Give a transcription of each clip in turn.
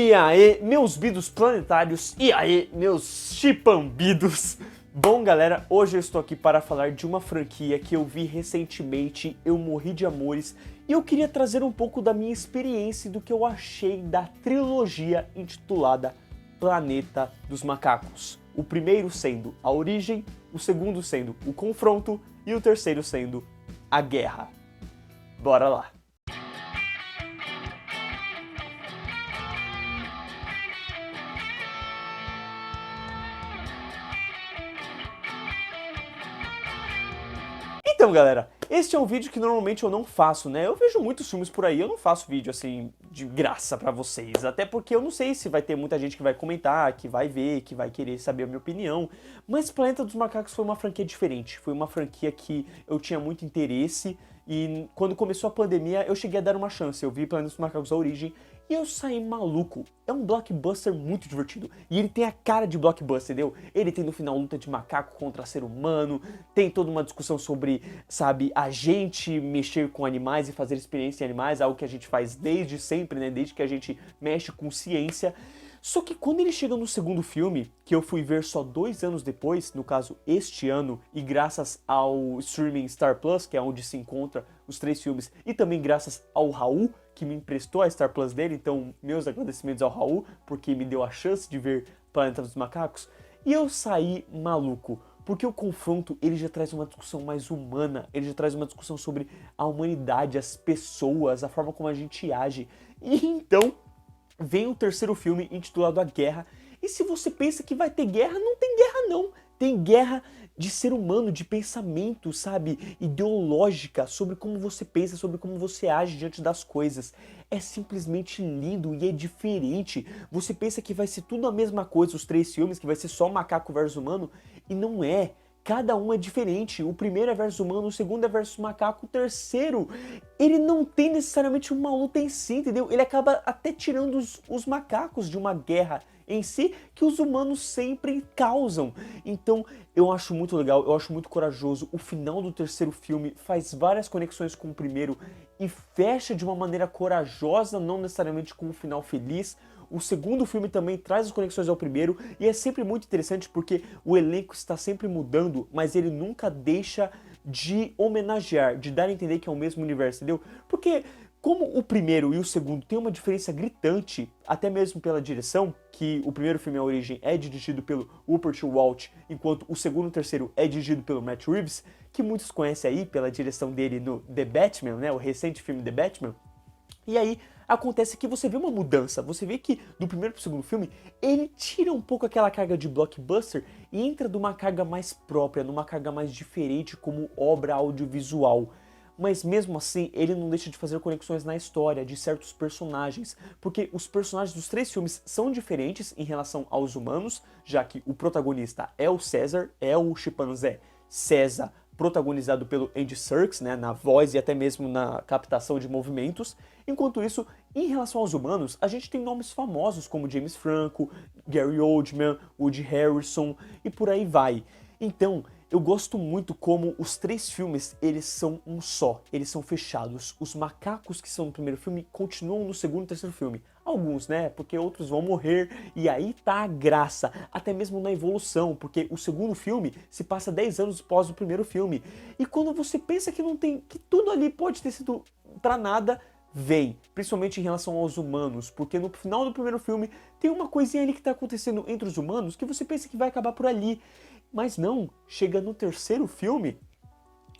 E aí, meus bidos planetários, e aí, meus chipambidos. Bom, galera, hoje eu estou aqui para falar de uma franquia que eu vi recentemente, eu morri de amores, e eu queria trazer um pouco da minha experiência e do que eu achei da trilogia intitulada Planeta dos Macacos. O primeiro sendo A Origem, o segundo sendo O Confronto e o terceiro sendo A Guerra. Bora lá! Então, galera, este é um vídeo que normalmente eu não faço, né? Eu vejo muitos filmes por aí, eu não faço vídeo, assim, de graça pra vocês. Até porque eu não sei se vai ter muita gente que vai comentar, que vai ver, que vai querer saber a minha opinião. Mas Planeta dos Macacos foi uma franquia diferente. Foi uma franquia que eu tinha muito interesse. E quando começou a pandemia, eu cheguei a dar uma chance. Eu vi Planeta dos Macacos A Origem e eu saí maluco. É um blockbuster muito divertido. E ele tem a cara de blockbuster, entendeu? Ele tem no final luta de macaco contra ser humano. Tem toda uma discussão sobre, sabe, a gente mexer com animais e fazer experiência em animais. Algo que a gente faz desde sempre, né? Desde que a gente mexe com ciência. Só que quando ele chega no segundo filme, que eu fui ver só 2 anos depois, no caso este ano, e graças ao streaming Star Plus, que é onde se encontra os 3 filmes, e também graças ao Raul, que me emprestou a Star Plus dele, então meus agradecimentos ao Raul, porque me deu a chance de ver Planeta dos Macacos, e eu saí maluco. Porque o Confronto, ele já traz uma discussão mais humana, ele já traz uma discussão sobre a humanidade, as pessoas, a forma como a gente age. E então vem o terceiro filme intitulado A Guerra, e se você pensa que vai ter guerra, não tem guerra não. Tem guerra de ser humano, de pensamento, sabe? Ideológica, sobre como você pensa, sobre como você age diante das coisas. É simplesmente lindo e é diferente. Você pensa que vai ser tudo a mesma coisa, os 3 filmes, que vai ser só macaco versus humano, e não é. Cada um é diferente, o primeiro é versus humano, o segundo é versus macaco, o terceiro, ele não tem necessariamente uma luta em si, entendeu? Ele acaba até tirando os macacos de uma guerra em si, que os humanos sempre causam. Então, eu acho muito legal, eu acho muito corajoso. O final do terceiro filme faz várias conexões com o primeiro e fecha de uma maneira corajosa, não necessariamente com um final feliz. O segundo filme também traz as conexões ao primeiro e é sempre muito interessante porque o elenco está sempre mudando, mas ele nunca deixa de homenagear, de dar a entender que é o mesmo universo, entendeu? Porque como o primeiro e o segundo tem uma diferença gritante, até mesmo pela direção, que o primeiro filme A Origem é dirigido pelo Rupert Walt, enquanto o segundo e o terceiro é dirigido pelo Matt Reeves, que muitos conhecem aí pela direção dele no The Batman, né, o recente filme The Batman. E aí acontece que você vê uma mudança, você vê que do primeiro pro segundo filme, ele tira um pouco aquela carga de blockbuster e entra numa carga mais própria, numa carga mais diferente como obra audiovisual. Mas mesmo assim, ele não deixa de fazer conexões na história de certos personagens, porque os personagens dos 3 filmes são diferentes em relação aos humanos, já que o protagonista é o César, é o chimpanzé César, protagonizado pelo Andy Serkis, né, na voz e até mesmo na captação de movimentos. Enquanto isso, em relação aos humanos, a gente tem nomes famosos como James Franco, Gary Oldman, Woody Harrelson e por aí vai. Então, eu gosto muito como os 3 filmes, eles são um só, eles são fechados. Os macacos que são no primeiro filme continuam no segundo e terceiro filme. Alguns, né? Porque outros vão morrer e aí tá a graça, até mesmo na evolução, porque o segundo filme se passa 10 anos após o primeiro filme. E quando você pensa que não tem, que tudo ali pode ter sido pra nada, vem, principalmente em relação aos humanos, porque no final do primeiro filme tem uma coisinha ali que tá acontecendo entre os humanos que você pensa que vai acabar por ali. Mas não, chega no terceiro filme,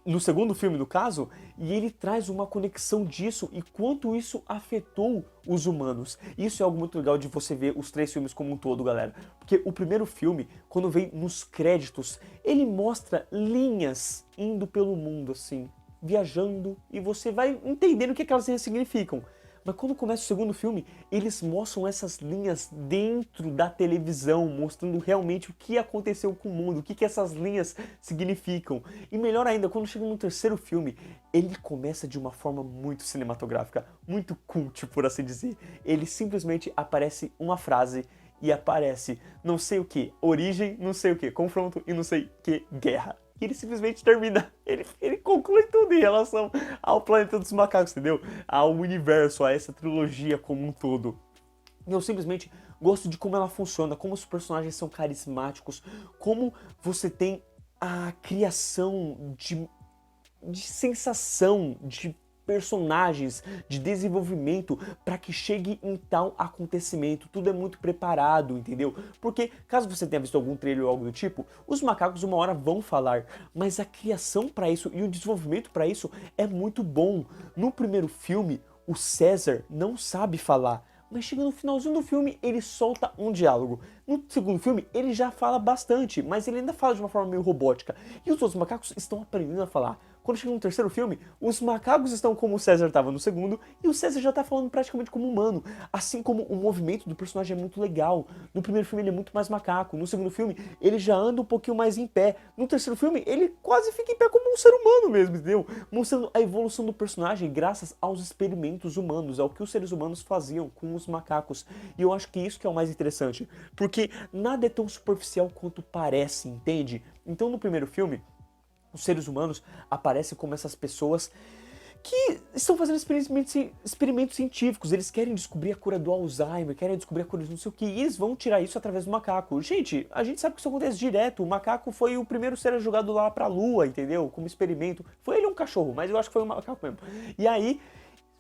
no segundo filme no caso, e ele traz uma conexão disso e quanto isso afetou os humanos. Isso é algo muito legal de você ver os 3 filmes como um todo, galera. Porque o primeiro filme, quando vem nos créditos, ele mostra linhas indo pelo mundo assim, viajando, e você vai entendendo o que aquelas linhas significam. Mas quando começa o segundo filme, eles mostram essas linhas dentro da televisão, mostrando realmente o que aconteceu com o mundo, o que essas linhas significam. E melhor ainda, quando chega no terceiro filme, ele começa de uma forma muito cinematográfica, muito cult, por assim dizer. Ele simplesmente aparece uma frase e aparece não sei o que, origem, não sei o que, confronto e não sei o que, guerra. E ele simplesmente termina, ele conclui tudo em relação ao Planeta dos Macacos, entendeu? Ao universo, a essa trilogia como um todo. Eu simplesmente gosto de como ela funciona, como os personagens são carismáticos, como você tem a criação de sensação, de personagens, de desenvolvimento para que chegue em tal acontecimento. Tudo é muito preparado, entendeu? Porque, caso você tenha visto algum trailer ou algo do tipo, os macacos uma hora vão falar, mas a criação para isso e o desenvolvimento para isso é muito bom. No primeiro filme, o César não sabe falar, mas chega no finalzinho do filme, ele solta um diálogo. No segundo filme, ele já fala bastante, mas ele ainda fala de uma forma meio robótica. E os outros macacos estão aprendendo a falar. Quando chega no terceiro filme, os macacos estão como o César estava no segundo, e o César já está falando praticamente como humano. Assim como o movimento do personagem é muito legal. No primeiro filme ele é muito mais macaco, no segundo filme ele já anda um pouquinho mais em pé. No terceiro filme ele quase fica em pé como um ser humano mesmo, entendeu? Mostrando a evolução do personagem graças aos experimentos humanos, ao que os seres humanos faziam com os macacos. E eu acho que isso que é o mais interessante, porque nada é tão superficial quanto parece, entende? Então no primeiro filme, os seres humanos aparecem como essas pessoas que estão fazendo experimentos científicos. Eles querem descobrir a cura do Alzheimer, querem descobrir a cura de não sei o que, e eles vão tirar isso através do macaco. Gente, a gente sabe que isso acontece direto. O macaco foi o primeiro ser jogado lá pra lua, entendeu? Como experimento. Foi ele um cachorro, mas eu acho que foi um macaco mesmo. E aí,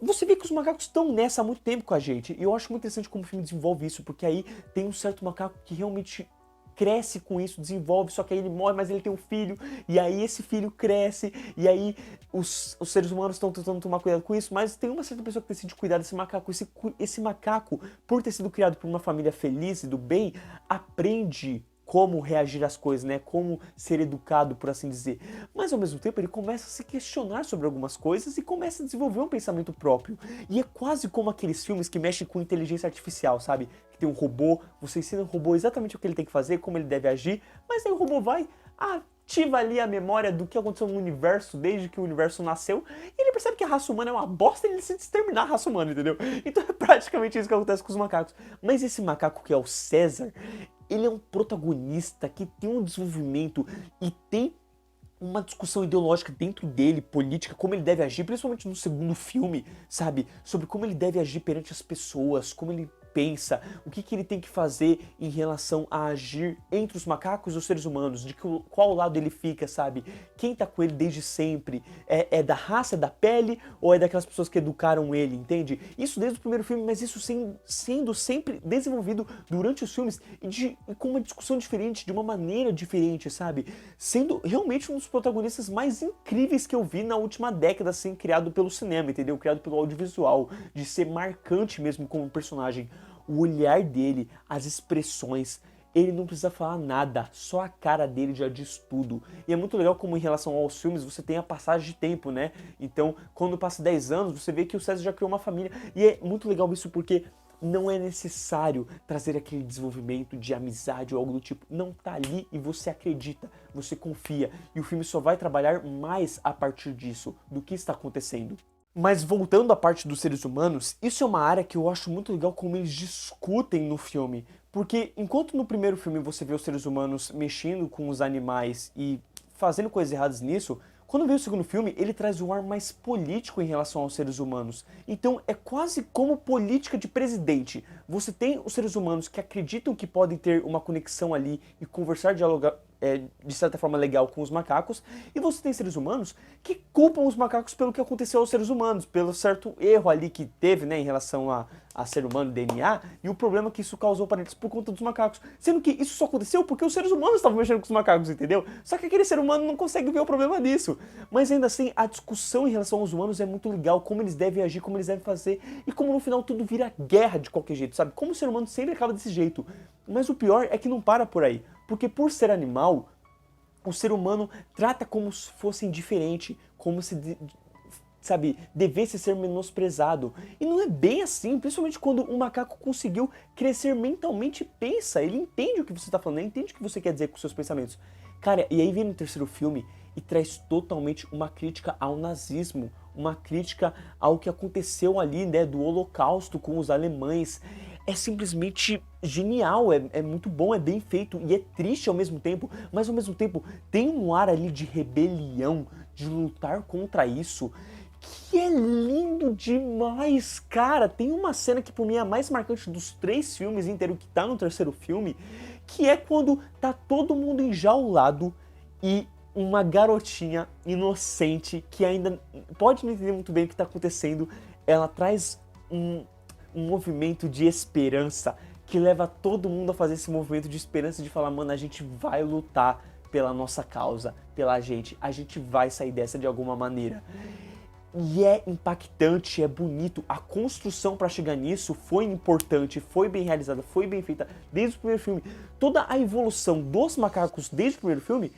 você vê que os macacos estão nessa há muito tempo com a gente. E eu acho muito interessante como o filme desenvolve isso, porque aí tem um certo macaco que realmente cresce com isso, desenvolve, só que aí ele morre, mas ele tem um filho, e aí esse filho cresce, e aí os seres humanos estão tentando tomar cuidado com isso, mas tem uma certa pessoa que decide cuidar desse macaco. Esse macaco, por ter sido criado por uma família feliz e do bem, aprende como reagir às coisas, né? Como ser educado, por assim dizer. Mas ao mesmo tempo ele começa a se questionar sobre algumas coisas e começa a desenvolver um pensamento próprio. E é quase como aqueles filmes que mexem com inteligência artificial, sabe? Que tem um robô, você ensina o robô exatamente o que ele tem que fazer, como ele deve agir, mas aí o robô vai, ativa ali a memória do que aconteceu no universo desde que o universo nasceu, e ele percebe que a raça humana é uma bosta e ele decide exterminar a raça humana, entendeu? Então é praticamente isso que acontece com os macacos. Mas esse macaco que é o César, ele é um protagonista que tem um desenvolvimento e tem uma discussão ideológica dentro dele, política, como ele deve agir, principalmente no segundo filme, sabe? Sobre como ele deve agir perante as pessoas, como ele pensa, o que ele tem que fazer em relação a agir entre os macacos e os seres humanos, de qual lado ele fica, sabe? Quem tá com ele desde sempre, é da raça, é da pele, ou é daquelas pessoas que educaram ele, entende? Isso desde o primeiro filme, mas isso sendo sempre desenvolvido durante os filmes e com uma discussão diferente, de uma maneira diferente, sabe? Sendo realmente um dos protagonistas mais incríveis que eu vi na última década, assim, criado pelo cinema, entendeu? Criado pelo audiovisual, de ser marcante mesmo como personagem. O olhar dele, as expressões, ele não precisa falar nada, só a cara dele já diz tudo. E é muito legal como em relação aos filmes você tem a passagem de tempo, né? Então, quando passa 10 anos, você vê que o César já criou uma família. E é muito legal isso porque não é necessário trazer aquele desenvolvimento de amizade ou algo do tipo. Não, tá ali e você acredita, você confia. E o filme só vai trabalhar mais a partir disso, do que está acontecendo. Mas voltando à parte dos seres humanos, isso é uma área que eu acho muito legal como eles discutem no filme. Porque enquanto no primeiro filme você vê os seres humanos mexendo com os animais e fazendo coisas erradas nisso, quando vem o segundo filme, ele traz um ar mais político em relação aos seres humanos. Então é quase como política de presidente. Você tem os seres humanos que acreditam que podem ter uma conexão ali e conversar, dialogar de certa forma legal com os macacos, e você tem seres humanos que culpam os macacos pelo que aconteceu aos seres humanos, pelo certo erro ali que teve, né, em relação a ser humano, DNA, e o problema que isso causou para eles por conta dos macacos. Sendo que isso só aconteceu porque os seres humanos estavam mexendo com os macacos, entendeu? Só que aquele ser humano não consegue ver o problema disso. Mas ainda assim, a discussão em relação aos humanos é muito legal, como eles devem agir, como eles devem fazer, e como no final tudo vira guerra de qualquer jeito, sabe? Como o ser humano sempre acaba desse jeito. Mas o pior é que não para por aí. Porque por ser animal, o ser humano trata como se fosse indiferente, como se, sabe, devesse ser menosprezado. E não é bem assim, principalmente quando um macaco conseguiu crescer mentalmente e pensa. Ele entende o que você está falando, ele entende o que você quer dizer com seus pensamentos. Cara, e aí vem no terceiro filme e traz totalmente uma crítica ao nazismo, uma crítica ao que aconteceu ali, né, do Holocausto com os alemães. É simplesmente genial, é muito bom, é bem feito e é triste ao mesmo tempo, mas ao mesmo tempo tem um ar ali de rebelião, de lutar contra isso, que é lindo demais, cara. Tem uma cena que por mim é a mais marcante dos 3 filmes inteiros, que tá no terceiro filme, que é quando tá todo mundo enjaulado e uma garotinha inocente que ainda pode não entender muito bem o que tá acontecendo, ela traz um movimento de esperança que leva todo mundo a fazer esse movimento de esperança de falar, mano, a gente vai lutar pela nossa causa, pela gente, a gente vai sair dessa de alguma maneira. E é impactante, é bonito, a construção para chegar nisso foi importante, foi bem realizada, foi bem feita desde o primeiro filme. Toda a evolução dos macacos desde o primeiro filme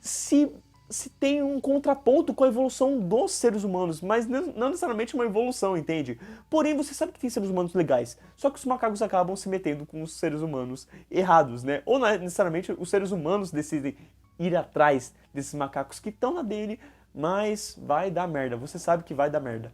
se tem um contraponto com a evolução dos seres humanos, mas não necessariamente uma evolução, entende? Porém, você sabe que tem seres humanos legais, só que os macacos acabam se metendo com os seres humanos errados, né? Ou não é necessariamente os seres humanos decidem ir atrás desses macacos que estão na dele, mas vai dar merda, você sabe que vai dar merda.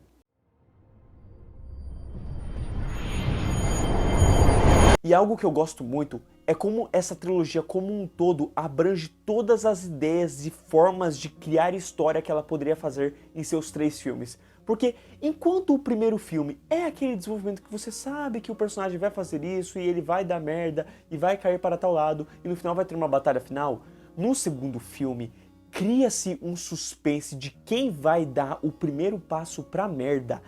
E algo que eu gosto muito é como essa trilogia como um todo abrange todas as ideias e formas de criar história que ela poderia fazer em seus 3 filmes. Porque enquanto o primeiro filme é aquele desenvolvimento que você sabe que o personagem vai fazer isso e ele vai dar merda e vai cair para tal lado e no final vai ter uma batalha final, no segundo filme cria-se um suspense de quem vai dar o primeiro passo pra merda.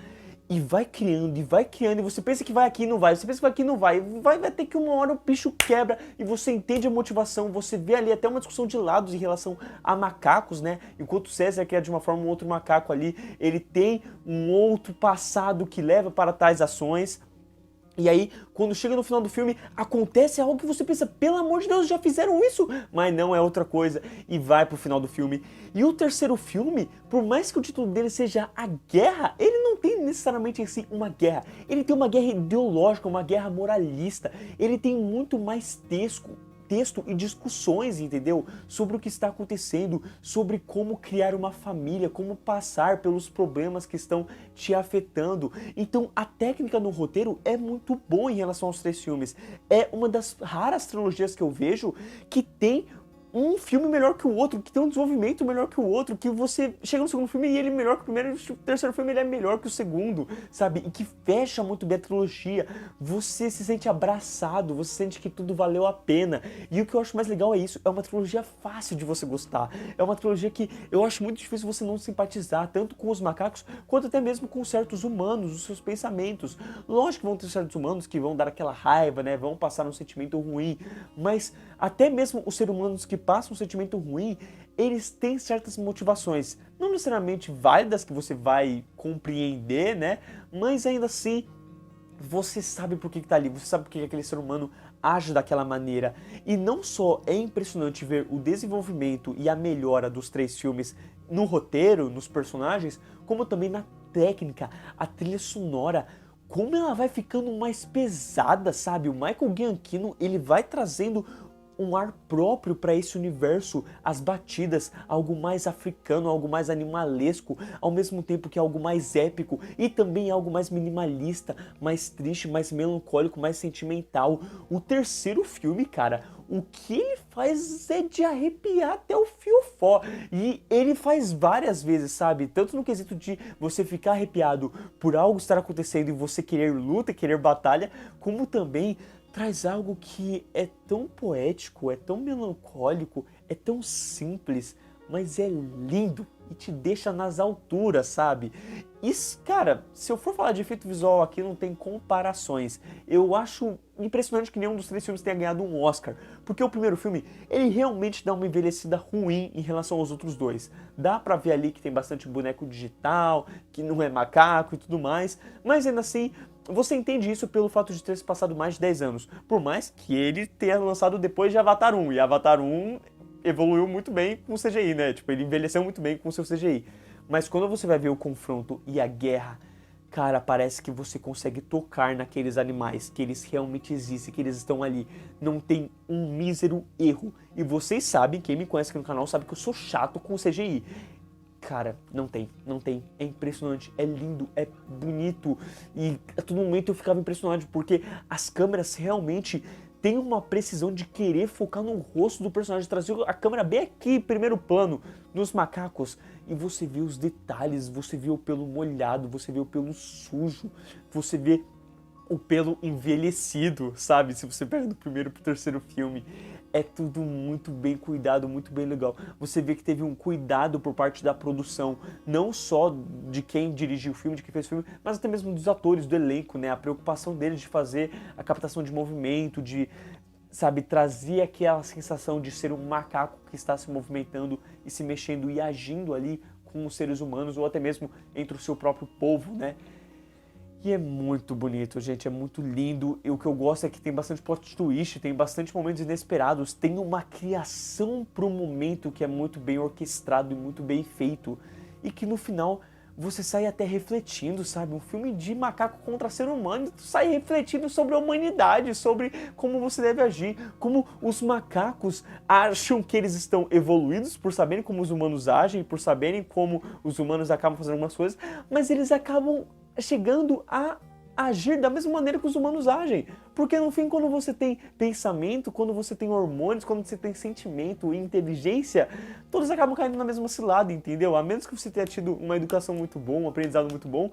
E vai criando, e você pensa que vai aqui e não vai, você pensa que vai aqui e não vai, vai ter que uma hora o bicho quebra e você entende a motivação, você vê ali até uma discussão de lados em relação a macacos, né? Enquanto o César quer de uma forma um outro macaco ali, ele tem um outro passado que leva para tais ações. E aí, quando chega no final do filme, acontece algo que você pensa, pelo amor de Deus, já fizeram isso? Mas não, é outra coisa, e vai pro final do filme. E o terceiro filme, por mais que o título dele seja A Guerra, ele não tem necessariamente em si uma guerra. Ele tem uma guerra ideológica, uma guerra moralista. Ele tem muito mais texto e discussões, entendeu? Sobre o que está acontecendo, sobre como criar uma família, como passar pelos problemas que estão te afetando. Então a técnica no roteiro é muito boa em relação aos 3 filmes. É uma das raras trilogias que eu vejo que tem um filme melhor que o outro, que tem um desenvolvimento melhor que o outro, que você chega no segundo filme e ele é melhor que o primeiro, e o terceiro filme ele é melhor que o segundo, sabe? E que fecha muito bem a trilogia. Você se sente abraçado, você sente que tudo valeu a pena. E o que eu acho mais legal é isso, é uma trilogia fácil de você gostar. É uma trilogia que eu acho muito difícil você não simpatizar, tanto com os macacos, quanto até mesmo com certos humanos, os seus pensamentos. Lógico que vão ter certos humanos que vão dar aquela raiva, né? Vão passar um sentimento ruim, mas até mesmo os seres humanos que passam um sentimento ruim, eles têm certas motivações, não necessariamente válidas que você vai compreender, né? Mas ainda assim, você sabe por que tá ali, você sabe por que aquele ser humano age daquela maneira. E não só é impressionante ver o desenvolvimento e a melhora dos 3 filmes no roteiro, nos personagens, como também na técnica, a trilha sonora, como ela vai ficando mais pesada, sabe? O Michael Giacchino, ele vai trazendo um ar próprio para esse universo, as batidas, algo mais africano, algo mais animalesco, ao mesmo tempo que algo mais épico e também algo mais minimalista, mais triste, mais melancólico, mais sentimental. O terceiro filme, cara, o que ele faz é de arrepiar até o fiofó. E ele faz várias vezes, sabe? Tanto no quesito de você ficar arrepiado por algo estar acontecendo e você querer luta, querer batalha, como também traz algo que é tão poético, é tão melancólico, é tão simples, mas é lindo e te deixa nas alturas, sabe? Isso, cara, se eu for falar de efeito visual aqui, não tem comparações. Eu acho impressionante que nenhum dos 3 filmes tenha ganhado um Oscar, porque o primeiro filme, ele realmente dá uma envelhecida ruim em relação aos outros 2. Dá pra ver ali que tem bastante boneco digital, que não é macaco e tudo mais, mas ainda assim, você entende isso pelo fato de ter se passado mais de 10 anos, por mais que ele tenha lançado depois de Avatar 1, e Avatar 1 evoluiu muito bem com o CGI, né? Tipo, ele envelheceu muito bem com o seu CGI. Mas quando você vai ver o confronto e a guerra, cara, parece que você consegue tocar naqueles animais, que eles realmente existem, que eles estão ali. Não tem um mísero erro. E vocês sabem, quem me conhece aqui no canal sabe que eu sou chato com o CGI. Cara, não tem. É impressionante, é lindo, é bonito. E a todo momento eu ficava impressionado porque as câmeras realmente tem uma precisão de querer focar no rosto do personagem, trazer a câmera bem aqui, primeiro plano, nos macacos, e você vê os detalhes, você vê o pelo molhado, você vê o pelo sujo, você vê o pelo envelhecido, sabe? Se você pega do primeiro pro terceiro filme, é tudo muito bem cuidado, muito bem legal. Você vê que teve um cuidado por parte da produção, não só de quem dirigiu o filme, de quem fez o filme, mas até mesmo dos atores, do elenco, né? A preocupação deles de fazer a captação de movimento, de, sabe, trazer aquela sensação de ser um macaco que está se movimentando e se mexendo e agindo ali com os seres humanos, ou até mesmo entre o seu próprio povo, né? E é muito bonito, gente, é muito lindo. E o que eu gosto é que tem bastante plot twist, tem bastante momentos inesperados, tem uma criação pro momento que é muito bem orquestrado e muito bem feito. E que no final você sai até refletindo, sabe? Um filme de macaco contra ser humano, tu sai refletindo sobre a humanidade, sobre como você deve agir, como os macacos acham que eles estão evoluídos por saberem como os humanos agem, por saberem como os humanos acabam fazendo algumas coisas, mas eles acabam chegando a agir da mesma maneira que os humanos agem. Porque no fim, quando você tem pensamento, quando você tem hormônios, quando você tem sentimento e inteligência, todos acabam caindo na mesma cilada, entendeu? A menos que você tenha tido uma educação muito boa, um aprendizado muito bom,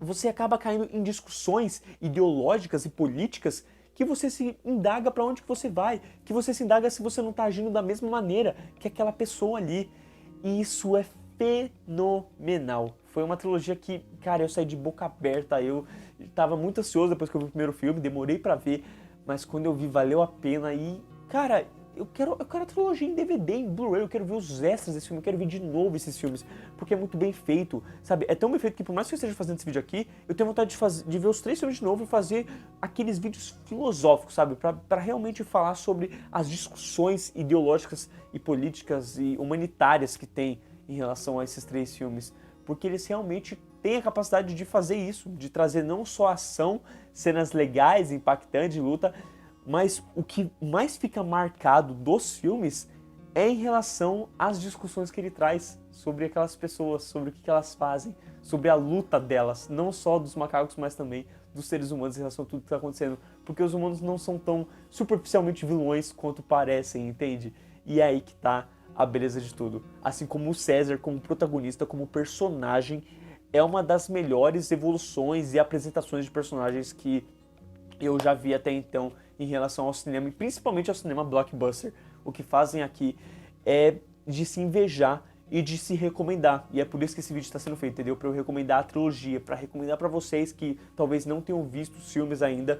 você acaba caindo em discussões ideológicas e políticas que você se indaga para onde que você vai, que você se indaga se você não está agindo da mesma maneira que aquela pessoa ali. E isso é fenomenal. Foi uma trilogia que, cara, eu saí de boca aberta, eu tava muito ansioso depois que eu vi o primeiro filme, demorei pra ver, mas quando eu vi valeu a pena e, cara, eu quero a trilogia em DVD, em Blu-ray, eu quero ver os extras desse filme, eu quero ver de novo esses filmes, porque é muito bem feito, sabe? É tão bem feito que por mais que eu esteja fazendo esse vídeo aqui, eu tenho vontade de ver os 3 filmes de novo e fazer aqueles vídeos filosóficos, sabe? Pra realmente falar sobre as discussões ideológicas e políticas e humanitárias que tem em relação a esses 3 filmes. Porque eles realmente têm a capacidade de fazer isso, de trazer não só ação, cenas legais, impactantes de luta, mas o que mais fica marcado dos filmes é em relação às discussões que ele traz sobre aquelas pessoas, sobre o que elas fazem, sobre a luta delas, não só dos macacos, mas também dos seres humanos em relação a tudo que está acontecendo. Porque os humanos não são tão superficialmente vilões quanto parecem, entende? E é aí que tá a beleza de tudo. Assim como o César, como protagonista, como personagem, é uma das melhores evoluções e apresentações de personagens que eu já vi até então em relação ao cinema, e principalmente ao cinema blockbuster. O que fazem aqui é de se invejar e de se recomendar. E é por isso que esse vídeo está sendo feito, entendeu? Para eu recomendar a trilogia, para recomendar para vocês que talvez não tenham visto os filmes ainda,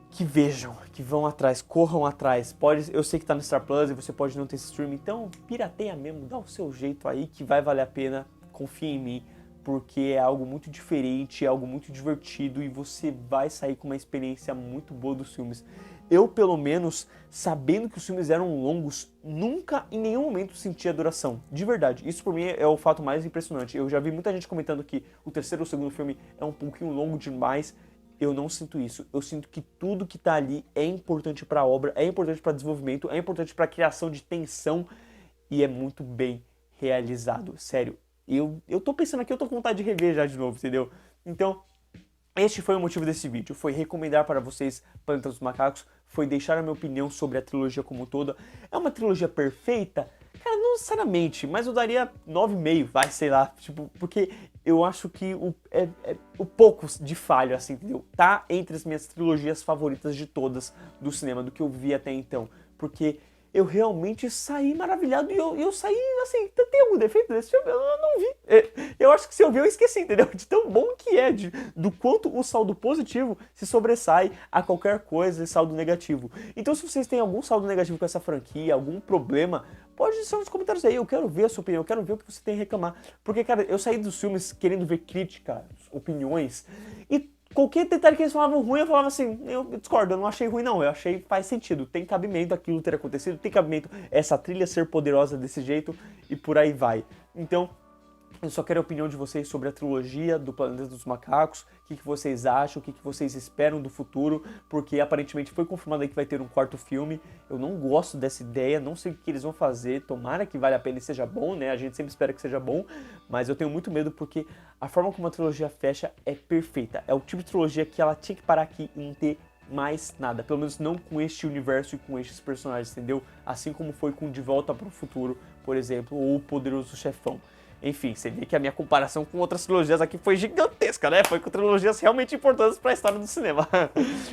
que vejam, que vão atrás, corram atrás. Eu sei que tá no Star Plus e você pode não ter esse stream, então pirateia mesmo, dá o seu jeito aí que vai valer a pena, confia em mim, porque é algo muito diferente, é algo muito divertido e você vai sair com uma experiência muito boa dos filmes. Eu, pelo menos, sabendo que os filmes eram longos, nunca em nenhum momento senti a duração, de verdade. Isso por mim é o fato mais impressionante. Eu já vi muita gente comentando que o terceiro ou o segundo filme é um pouquinho longo demais. Eu não sinto isso. Eu sinto que tudo que tá ali é importante para a obra, é importante para desenvolvimento, é importante para a criação de tensão e é muito bem realizado. Sério, eu tô pensando aqui, eu tô com vontade de rever já de novo, entendeu? Então, este foi o motivo desse vídeo. Foi recomendar para vocês Planeta dos Macacos, foi deixar a minha opinião sobre a trilogia como um todo. É uma trilogia perfeita? Cara, não necessariamente, mas eu daria 9,5, vai, sei lá, tipo, porque eu acho que o pouco de falha, assim, entendeu? Tá entre as minhas trilogias favoritas de todas do cinema, do que eu vi até então, porque eu realmente saí maravilhado e eu saí, assim, tem algum defeito desse filme? Eu não vi. Eu acho que se eu vi eu esqueci, entendeu? De tão bom que é, do quanto o saldo positivo se sobressai a qualquer coisa de saldo negativo. Então se vocês têm algum saldo negativo com essa franquia, algum problema, pode deixar nos comentários aí, eu quero ver a sua opinião, eu quero ver o que você tem a reclamar. Porque, cara, eu saí dos filmes querendo ver críticas, opiniões, e qualquer detalhe que eles falavam ruim, eu falava assim, eu discordo, eu não achei ruim não, eu achei que faz sentido, tem cabimento aquilo ter acontecido, tem cabimento essa trilha ser poderosa desse jeito e por aí vai. Então, eu só quero a opinião de vocês sobre a trilogia do Planeta dos Macacos, o que vocês acham, o que vocês esperam do futuro, porque aparentemente foi confirmado aí que vai ter um 4º filme. Eu não gosto dessa ideia, não sei o que eles vão fazer, tomara que valha a pena e seja bom, né? A gente sempre espera que seja bom, mas eu tenho muito medo porque a forma como a trilogia fecha é perfeita. É o tipo de trilogia que ela tinha que parar aqui e não ter mais nada, pelo menos não com este universo e com estes personagens, entendeu? Assim como foi com De Volta para o Futuro, por exemplo, ou O Poderoso Chefão. Enfim, você vê que a minha comparação com outras trilogias aqui foi gigantesca, né? Foi com trilogias realmente importantes para a história do cinema.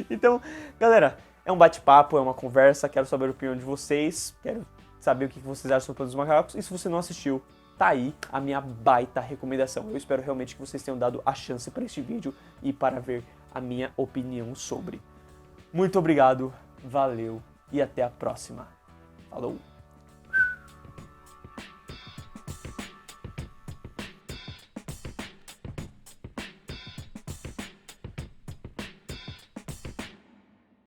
Então, galera, é um bate-papo, é uma conversa, quero saber a opinião de vocês, quero saber o que vocês acham sobre Planos dos Macacos, e se você não assistiu, tá aí a minha baita recomendação. Eu espero realmente que vocês tenham dado a chance para este vídeo e para ver a minha opinião sobre. Muito obrigado, valeu e até a próxima. Falou!